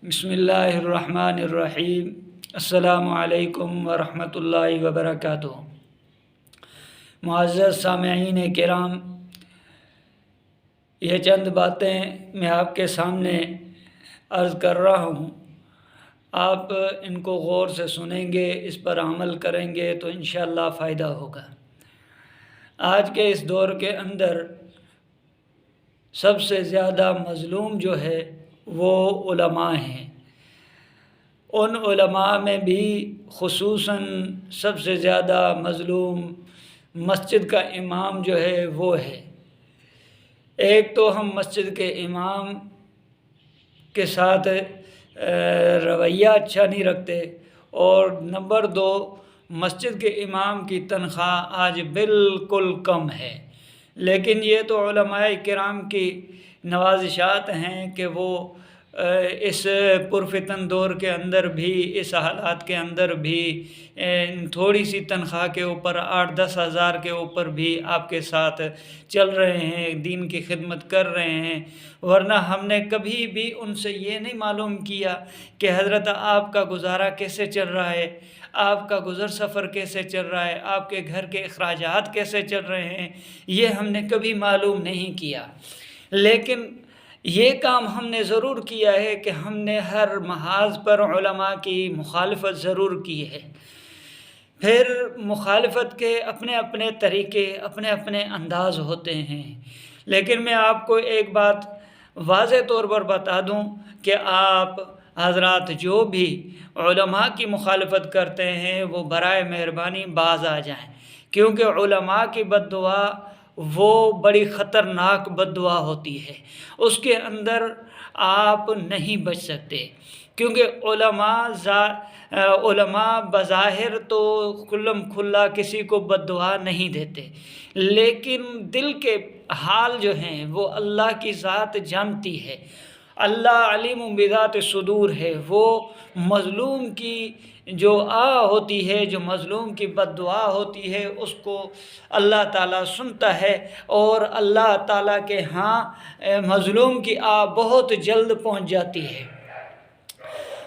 بسم اللہ الرحمن الرحیم۔ السلام علیکم ورحمۃ اللہ وبرکاتہ۔ معزز سامعین کرام، یہ چند باتیں میں آپ کے سامنے عرض کر رہا ہوں، آپ ان کو غور سے سنیں گے، اس پر عمل کریں گے تو انشاءاللہ فائدہ ہوگا۔ آج کے اس دور کے اندر سب سے زیادہ مظلوم جو ہے وہ علماء ہیں۔ ان علماء میں بھی خصوصاً سب سے زیادہ مظلوم مسجد کا امام جو ہے وہ ہے۔ ایک تو ہم مسجد کے امام کے ساتھ رویہ اچھا نہیں رکھتے، اور نمبر دو، مسجد کے امام کی تنخواہ آج بالکل کم ہے۔ لیکن یہ تو علماء کرام کی نوازشات ہیں کہ وہ اس پرفتن دور کے اندر بھی، اس حالات کے اندر بھی تھوڑی سی تنخواہ کے اوپر 8-10 ہزار کے اوپر بھی آپ کے ساتھ چل رہے ہیں، دین کی خدمت کر رہے ہیں۔ ورنہ ہم نے کبھی بھی ان سے یہ نہیں معلوم کیا کہ حضرت آپ کا گزارا کیسے چل رہا ہے، آپ کا گزر سفر کیسے چل رہا ہے، آپ کے گھر کے اخراجات کیسے چل رہے ہیں، یہ ہم نے کبھی معلوم نہیں کیا۔ لیکن یہ کام ہم نے ضرور کیا ہے کہ ہم نے ہر محاذ پر علماء کی مخالفت ضرور کی ہے۔ پھر مخالفت کے اپنے اپنے طریقے، اپنے اپنے انداز ہوتے ہیں۔ لیکن میں آپ کو ایک بات واضح طور پر بتا دوں کہ آپ حضرات جو بھی علماء کی مخالفت کرتے ہیں وہ برائے مہربانی باز آ جائیں، کیونکہ علماء کی بد دعا وہ بڑی خطرناک بد دعا ہوتی ہے، اس کے اندر آپ نہیں بچ سکتے۔ کیونکہ علماء بظاہر تو کھلم کھلا کسی کو بد دعا نہیں دیتے، لیکن دل کے حال جو ہیں وہ اللہ کی ذات جانتی ہے۔ اللہ علیم بذات صدور ہے، وہ مظلوم کی جو ہوتی ہے، جو مظلوم کی بد دعا ہوتی ہے، اس کو اللہ تعالیٰ سنتا ہے، اور اللہ تعالیٰ کے ہاں مظلوم کی بہت جلد پہنچ جاتی ہے۔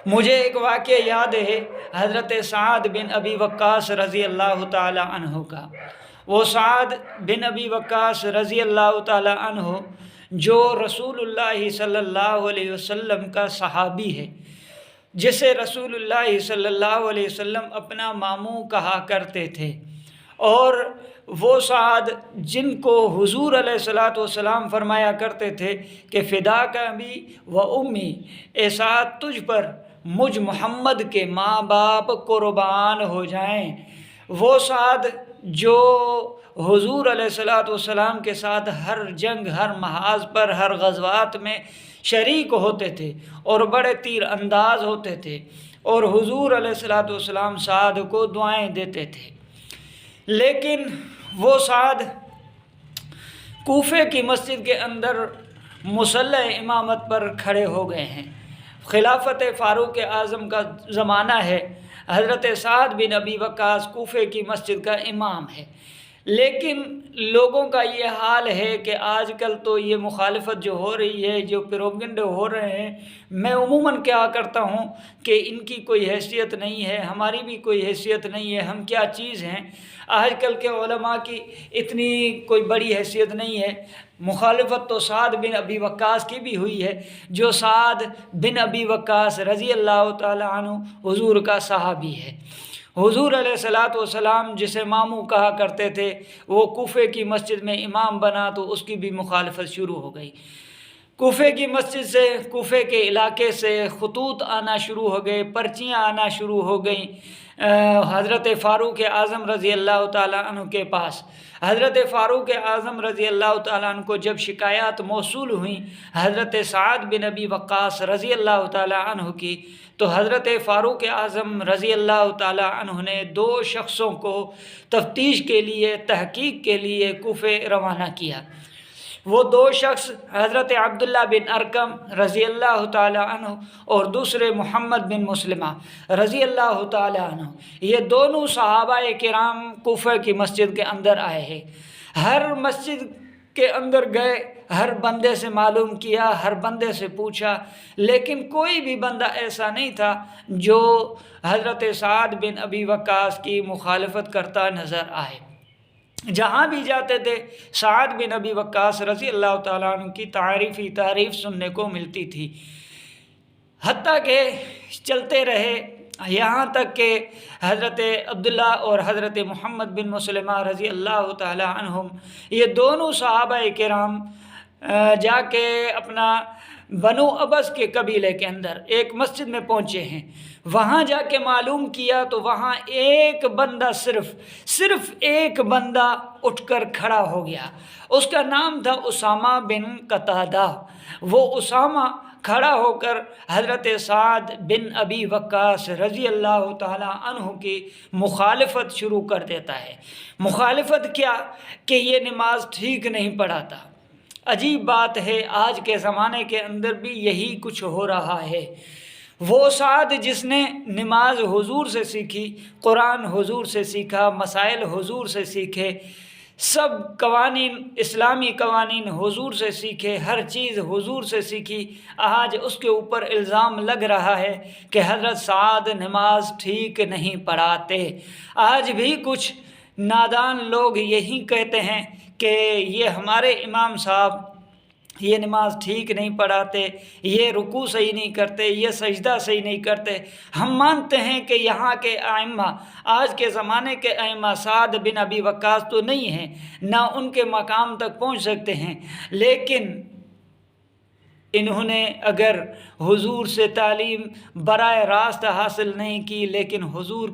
مجھے ایک واقعہ یاد ہے حضرت سعد بن ابی وقاص رضی اللہ تعالیٰ عنہ کا۔ وہ سعد بن ابی وقاص رضی اللہ تعالیٰ عنہ جو رسول اللہ صلی اللہ علیہ وسلم کا صحابی ہے، جسے رسول اللہ صلی اللہ علیہ وسلم اپنا ماموں کہا کرتے تھے، اور وہ سعد جن کو حضور علیہ الصلاۃ والسلام فرمایا کرتے تھے کہ فدا کا ابی و امی، اے سعد تجھ پر مجھ محمد کے ماں باپ قربان ہو جائیں۔ وہ سعد جو حضور علیہ الصلاۃ والسلام کے ساتھ ہر جنگ، ہر محاذ پر، ہر غزوات میں شریک ہوتے تھے اور بڑے تیر انداز ہوتے تھے، اور حضور علیہ الصلاۃ والسلام سعد کو دعائیں دیتے تھے۔ لیکن وہ سعد کوفے کی مسجد کے اندر مصلی امامت پر کھڑے ہو گئے ہیں۔ خلافت فاروق اعظم کا زمانہ ہے، حضرت سعد بن ابی وقاص کوفے کی مسجد کا امام ہے۔ لیکن لوگوں کا یہ حال ہے کہ آج کل تو یہ مخالفت جو ہو رہی ہے، جو پروپیگنڈے ہو رہے ہیں، میں عموماً کیا کرتا ہوں کہ ان کی کوئی حیثیت نہیں ہے، ہماری بھی کوئی حیثیت نہیں ہے، ہم کیا چیز ہیں۔ آج کل کے علماء کی اتنی کوئی بڑی حیثیت نہیں ہے۔ مخالفت تو سعد بن ابی وقاص کی بھی ہوئی ہے، جو سعد بن ابی وقاص رضی اللہ تعالیٰ عنہ حضور کا صحابی ہے۔ حضور علیہ الصلاۃ والسلام جسے ماموں کہا کرتے تھے، وہ کوفے کی مسجد میں امام بنا تو اس کی بھی مخالفت شروع ہو گئی۔ کوفے کی مسجد سے، کوفے کے علاقے سے خطوط آنا شروع ہو گئے، پرچیاں آنا شروع ہو گئیں حضرت فاروق اعظم رضی اللہ تعالیٰ عنہ کے پاس۔ حضرت فاروق اعظم رضی اللہ تعالیٰ عنہ کو جب شکایات موصول ہوئیں حضرت سعد بن ابی وقاص رضی اللہ تعالیٰ عنہ کی، تو حضرت فاروق اعظم رضی اللہ تعالیٰ عنہ نے 2 شخصوں کو تفتیش کے لیے، تحقیق کے لیے کوفے روانہ کیا۔ وہ 2 شخص حضرت عبداللہ بن ارقم رضی اللہ تعالیٰ عنہ اور دوسرے محمد بن مسلمہ رضی اللہ تعالیٰ عنہ، یہ دونوں صحابہ کرام کوفہ کی مسجد کے اندر آئے ہیں۔ ہر مسجد کے اندر گئے، ہر بندے سے معلوم کیا، ہر بندے سے پوچھا، لیکن کوئی بھی بندہ ایسا نہیں تھا جو حضرت سعد بن ابی وقاص کی مخالفت کرتا نظر آئے۔ جہاں بھی جاتے تھے سعد بن ابی وقاص رضی اللہ تعالیٰ عنہ کی تعریف سننے کو ملتی تھی، حتیٰ کہ چلتے رہے یہاں تک کہ حضرت عبداللہ اور حضرت محمد بن مسلمہ رضی اللہ تعالیٰ عنہم، یہ دونوں صحابہ کرام جا کے اپنا بنو ابس کے قبیلے کے اندر ایک مسجد میں پہنچے ہیں۔ وہاں جا کے معلوم کیا تو وہاں ایک بندہ صرف ایک بندہ اٹھ کر کھڑا ہو گیا، اس کا نام تھا اسامہ بن قتادہ۔ وہ اسامہ کھڑا ہو کر حضرت سعد بن ابی وقاص رضی اللہ تعالیٰ عنہ کی مخالفت شروع کر دیتا ہے۔ مخالفت کیا کہ یہ نماز ٹھیک نہیں پڑھاتا۔ عجیب بات ہے، آج کے زمانے کے اندر بھی یہی کچھ ہو رہا ہے۔ وہ سعد جس نے نماز حضور سے سیکھی، قرآن حضور سے سیکھا، مسائل حضور سے سیکھے، سب قوانین اسلامی قوانین حضور سے سیکھے، ہر چیز حضور سے سیکھی، آج اس کے اوپر الزام لگ رہا ہے کہ حضرت سعد نماز ٹھیک نہیں پڑھاتے۔ آج بھی کچھ نادان لوگ یہی کہتے ہیں کہ یہ ہمارے امام صاحب یہ نماز ٹھیک نہیں پڑھاتے، یہ رکوع صحیح نہیں کرتے، یہ سجدہ صحیح نہیں کرتے۔ ہم مانتے ہیں کہ یہاں کے ائمہ، آج کے زمانے کے ائمہ سعد بن ابی وقاص تو نہیں ہیں، نہ ان کے مقام تک پہنچ سکتے ہیں، لیکن انہوں نے اگر حضور سے تعلیم براہ راست حاصل نہیں کی، لیکن حضور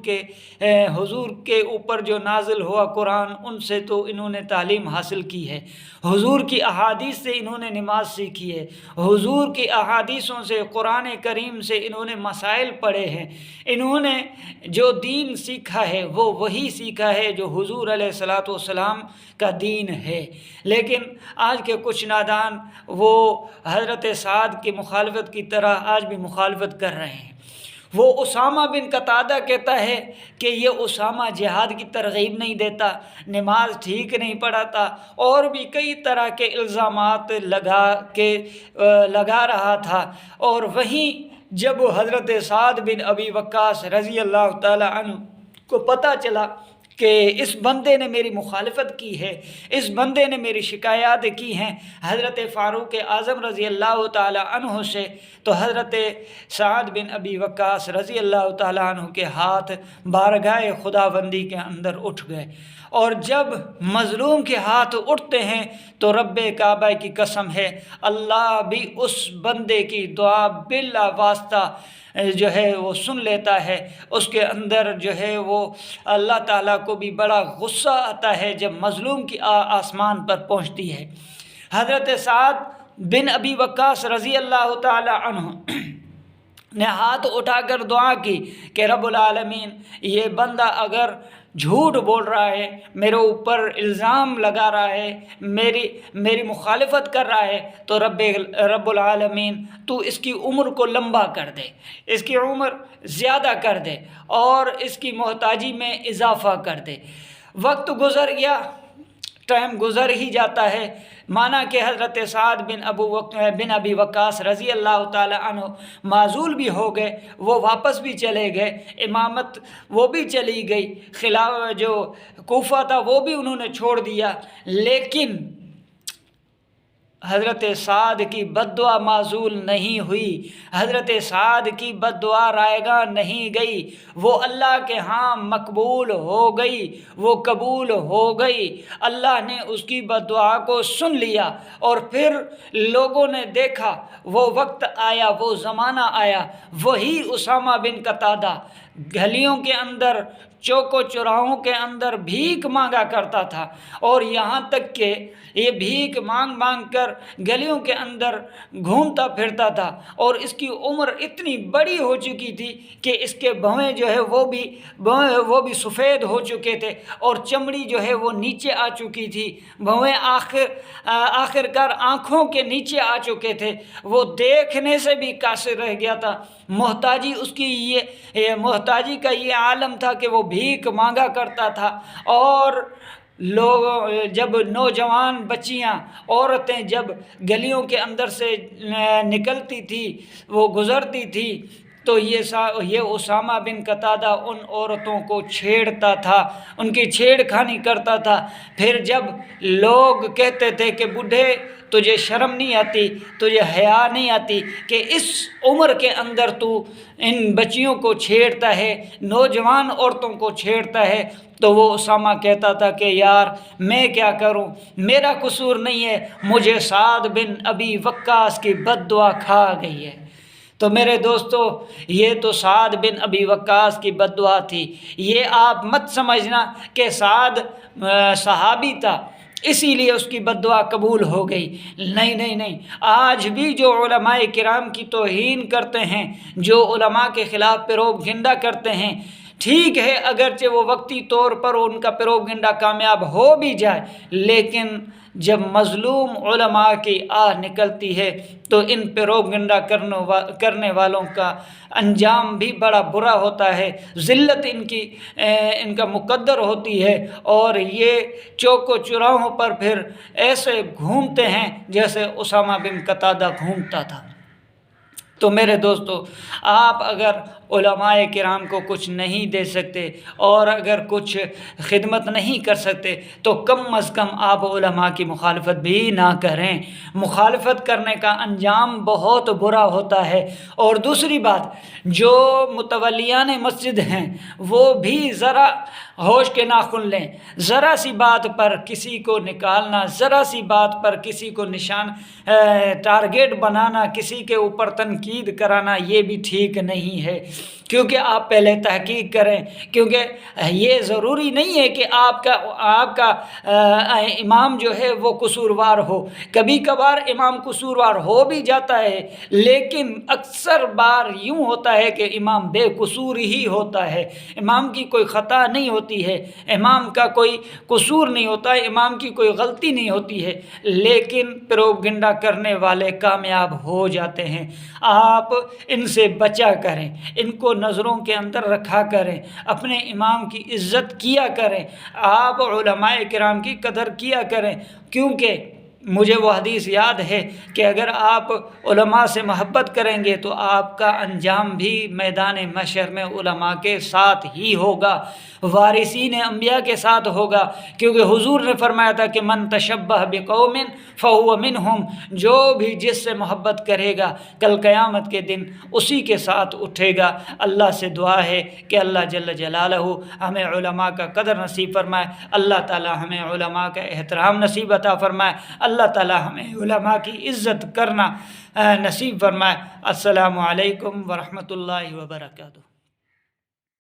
کے اوپر جو نازل ہوا قرآن، ان سے تو انہوں نے تعلیم حاصل کی ہے، حضور کی احادیث سے انہوں نے نماز سیکھی ہے، حضور کی احادیثوں سے، قرآن کریم سے انہوں نے مسائل پڑھے ہیں، انہوں نے جو دین سیکھا ہے وہ وہی سیکھا ہے جو حضور علیہ الصلاۃ والسلام کا دین ہے۔ لیکن آج کے کچھ نادان وہ حضرت سعد کی مخالفت کی طرح آج بھی مخالفت کر رہے ہیں۔ وہ اسامہ بن قتادہ کہتا ہے کہ یہ اسامہ جہاد کی ترغیب نہیں دیتا، نماز ٹھیک نہیں پڑھاتا، اور بھی کئی طرح کے الزامات لگا رہا تھا۔ اور وہیں جب حضرت سعد بن ابی وقاص رضی اللہ تعالی عنہ کو پتہ چلا کہ اس بندے نے میری مخالفت کی ہے، اس بندے نے میری شکایات کی ہیں حضرت فاروق اعظم رضی اللہ تعالی عنہ سے، تو حضرت سعد بن ابی وقاص رضی اللہ تعالی عنہ کے ہاتھ بارگاہ خداوندی کے اندر اٹھ گئے۔ اور جب مظلوم کے ہاتھ اٹھتے ہیں تو رب کعبہ کی قسم ہے، اللہ بھی اس بندے کی دعا بلا واسطہ جو ہے وہ سن لیتا ہے۔ اس کے اندر جو ہے وہ اللہ تعالیٰ کو بھی بڑا غصہ آتا ہے جب مظلوم کی آسمان پر پہنچتی ہے۔ حضرت سعد بن ابی وقاص رضی اللہ تعالی عنہ نے ہاتھ اٹھا کر دعا کی کہ رب العالمین، یہ بندہ اگر جھوٹ بول رہا ہے، میرے اوپر الزام لگا رہا ہے، میری مخالفت کر رہا ہے، تو رب العالمین تو اس کی عمر کو لمبا کر دے، اس کی عمر زیادہ کر دے، اور اس کی محتاجی میں اضافہ کر دے۔ وقت گزر گیا، ٹائم گزر ہی جاتا ہے، مانا کہ حضرت سعد بن ابی وقاص رضی اللہ تعالی عنہ معزول بھی ہو گئے، وہ واپس بھی چلے گئے، امامت وہ بھی چلی گئی، خلاف جو کوفہ تھا وہ بھی انہوں نے چھوڑ دیا، لیکن حضرت سعد کی بد دعا معزول نہیں ہوئی، حضرت سعد کی بد دعا رائے گاہ نہیں گئی، وہ اللہ کے ہاں مقبول ہو گئی، وہ قبول ہو گئی۔ اللہ نے اس کی بد دعا کو سن لیا، اور پھر لوگوں نے دیکھا، وہ وقت آیا، وہ زمانہ آیا، وہی اسامہ بن قتادہ گلیوں کے اندر، چوک و چوراہوں کے اندر بھیک مانگا کرتا تھا، اور یہاں تک کہ یہ بھیک مانگ مانگ کر گلیوں کے اندر گھومتا پھرتا تھا، اور اس کی عمر اتنی بڑی ہو چکی تھی کہ اس کے بھویں جو ہے وہ بھی سفید ہو چکے تھے، اور چمڑی جو ہے وہ نیچے آ چکی تھی، بھویں آخر کار آنکھوں کے نیچے آ چکے تھے، وہ دیکھنے سے بھی قاصر رہ گیا تھا۔ محتاجی کا یہ عالم تھا کہ وہ بھیک مانگا کرتا تھا، اور لوگ جب نوجوان بچیاں عورتیں جب گلیوں کے اندر سے نکلتی تھی، وہ گزرتی تھی، تو یہ اسامہ بن قتادہ ان عورتوں کو چھیڑتا تھا، ان کی چھیڑ خانی کرتا تھا۔ پھر جب لوگ کہتے تھے کہ بوڑھے تجھے شرم نہیں آتی، تجھے حیا نہیں آتی کہ اس عمر کے اندر تو ان بچیوں کو چھیڑتا ہے، نوجوان عورتوں کو چھیڑتا ہے، تو وہ اسامہ کہتا تھا کہ یار میں کیا کروں، میرا قصور نہیں ہے، مجھے سعد بن ابی وقاص کی بد دعا کھا گئی ہے۔ تو میرے دوستو، یہ تو سعد بن ابی وقاص کی بد دعا تھی۔ یہ آپ مت سمجھنا کہ سعد صحابی تھا اسی لیے اس کی بد دعا قبول ہو گئی، نہیں نہیں نہیں۔ آج بھی جو علماء کرام کی توہین کرتے ہیں، جو علماء کے خلاف پروپگنڈا کرتے ہیں، ٹھیک ہے اگرچہ وہ وقتی طور پر ان کا پروپگنڈا کامیاب ہو بھی جائے، لیکن جب مظلوم علماء کی آہ نکلتی ہے تو ان پروپگنڈا کرنے والوں کا انجام بھی بڑا برا ہوتا ہے، ذلت ان کا مقدر ہوتی ہے، اور یہ چوک و چوراہوں پر پھر ایسے گھومتے ہیں جیسے اسامہ بن قتادہ گھومتا تھا۔ تو میرے دوستو، آپ اگر علماء کرام کو کچھ نہیں دے سکتے اور اگر کچھ خدمت نہیں کر سکتے تو کم از کم آپ علماء کی مخالفت بھی نہ کریں۔ مخالفت کرنے کا انجام بہت برا ہوتا ہے۔ اور دوسری بات، جو متولیان مسجد ہیں وہ بھی ذرا ہوش کے ناخن لیں۔ ذرا سی بات پر کسی کو نکالنا، ذرا سی بات پر کسی کو نشان ٹارگیٹ بنانا، کسی کے اوپر تنقید کرانا، یہ بھی ٹھیک نہیں ہے۔ کیونکہ آپ پہلے تحقیق کریں، کیونکہ یہ ضروری نہیں ہے کہ آپ کا امام جو ہے وہ قصوروار ہو۔ کبھی کبھار امام قصوروار ہو بھی جاتا ہے، لیکن اکثر بار یوں ہوتا ہے کہ امام بے قصور ہی ہوتا ہے، امام کی کوئی خطا نہیں ہوتی ہے، امام کا کوئی قصور نہیں ہوتا ہے، امام کی کوئی غلطی نہیں ہوتی ہے، لیکن پروپگنڈا کرنے والے کامیاب ہو جاتے ہیں۔ آپ ان سے بچا کریں، ان کو نظروں کے اندر رکھا کریں، اپنے امام کی عزت کیا کریں، آپ علماء کرام کی قدر کیا کریں، کیونکہ مجھے وہ حدیث یاد ہے کہ اگر آپ علماء سے محبت کریں گے تو آپ کا انجام بھی میدان محشر میں علماء کے ساتھ ہی ہوگا، وارثین انبیاء کے ساتھ ہوگا، کیونکہ حضور نے فرمایا تھا کہ من تشبہ بقوم فہو منہم، جو بھی جس سے محبت کرے گا کل قیامت کے دن اسی کے ساتھ اٹھے گا۔ اللہ سے دعا ہے کہ اللہ جل جلالہ ہمیں علماء کا قدر نصیب فرمائے، اللہ تعالی ہمیں علماء کا احترام نصیب عطا فرمائے، اللہ تعالی ہمیں علماء کی عزت کرنا نصیب فرمائے۔ السلام علیکم ورحمۃ اللہ وبرکاتہ۔